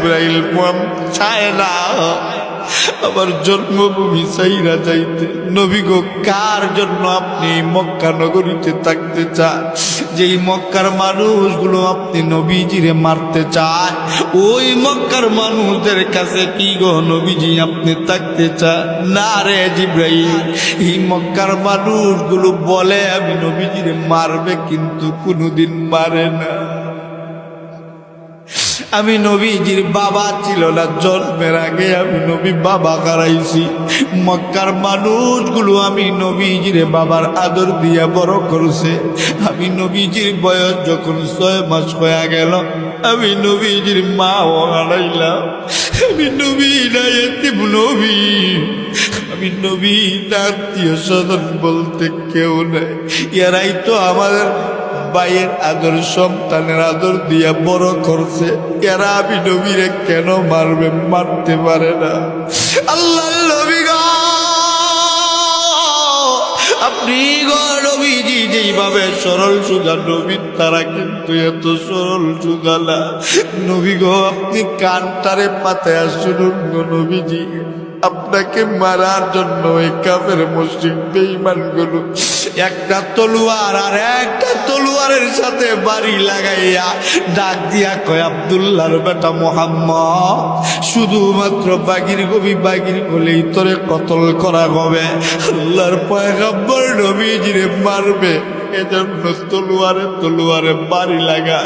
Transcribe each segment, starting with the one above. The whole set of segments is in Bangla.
জিব্রাইল মন চায় না আমার জন্মভূমি চাইরা যাইতে। নবী গো, কার জন্য আপনি মক্কা নগরীতে থাকতে চান? যেই মক্কার মানুষগুলো আপনি নবীজিরে মারতে চায়, ওই মক্কার মানুষদের কাছে কি গো নবীজি আপনি থাকতে চান? না রে জিব্রাইল, এই মক্কার মানুষগুলো বলে আমি নবীজিরে মারবে, কিন্তু কোনোদিন মারে না। আমি নবীজির বাবা ছিল না, জন্মের আগে আমি নবী বাবা হারাইছি। মক্কার মানুষগুলো আমি নবীজিরে বাবার আদর দিয়া বড় করছে। আমি নবীজির বয়স যখন 6 মাস হয়ে গেল, আমি নবীজির মাও হারাইলাম। আমি নবী না এতিম নবী, আমি নবী না আত্মীয় স্বজন বলতে কেউ নাই। এরাই তো আমাদের ভাইয়ের আদর, সন্তানের আদর দিয়া বড় করছে। এরা আমি নবীরে কেন মারবে? মারতে পারে না। আল্লাহ নবী গো, আপনি গো নবীজি যেইভাবে সরল সুজা নবী, তারা কিন্তু এত সরল সুজা না। নবী গো, আপনি কানটারে পাতায় শুনুন গো নবীজি, আপনাকে মারার জন্য এই কাফের মুশরিক বেঈমানগুলো একটা তলোয়ার আর একটা তলোয়ারের সাথে বাড়ি লাগাইয়া ডাক দিয়া কয়, আব্দুল্লাহর বেটা মুহাম্মদ, শুধুমাত্র বাগির গবি বাগির বলেই তোরে কতল করা হবে। আল্লাহর পয়গম্বর নবীজিরে মারবে, এজন্য তলোয়ারে তলোয়ারে বাড়ি লাগা।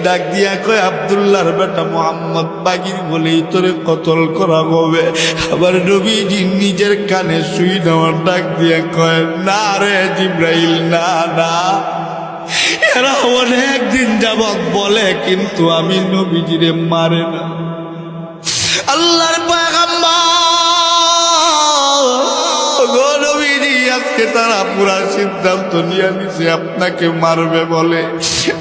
ডাক দিয়া কয়, আব্দুল্লাহর বেটা মুহাম্মদ, বাগির বলেই তোরে কতল করা হবে। আবার নবীজি নিজের কানে শুই নেওয়ার ডাক দিয়া কয়, না রে জিব্রাইল, না না, এরা অনেক দিন যাবৎ বলে, কিন্তু আমি নবীজিরে মারে না। আল্লাহর পয়গম্বর নবীজি আজকে তারা পুরা সিদ্ধান্ত নিয়ে নিছে আপনাকে মারবে বলে।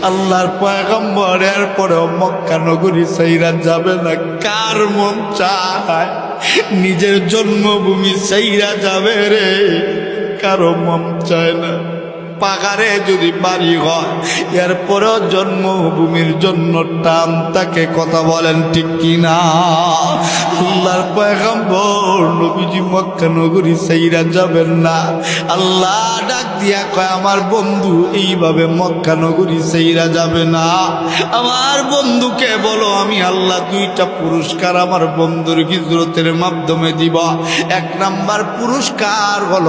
আল্লাহর পয়গম্বর এরপরেও মক্কা নগরী ছাইরা যাবে না। কার মন চায় নিজের জন্মভূমি ছাইরা যাবে রে? কারো মন চায় না। পাগারে যদি বাড়ি হয়, এরপরেও জন্মভূমির জন্য টান তাকে, কথা বলেন ঠিক কিনা? আল্লাহর পয়গম্বর নবীজি মক্কা নগরী ছাইরা যাবেন না। আল্লাহ ডাক দিয়া কয়, আমার বন্ধু এইভাবে মক্কা নগরী ছাইরা যাবে না। আমার বন্ধুকে বলো, আমি আল্লাহ 2টা পুরস্কার আমার বন্ধুর হিজরতের মাধ্যমে দিব। 1 নাম্বার পুরস্কার হলো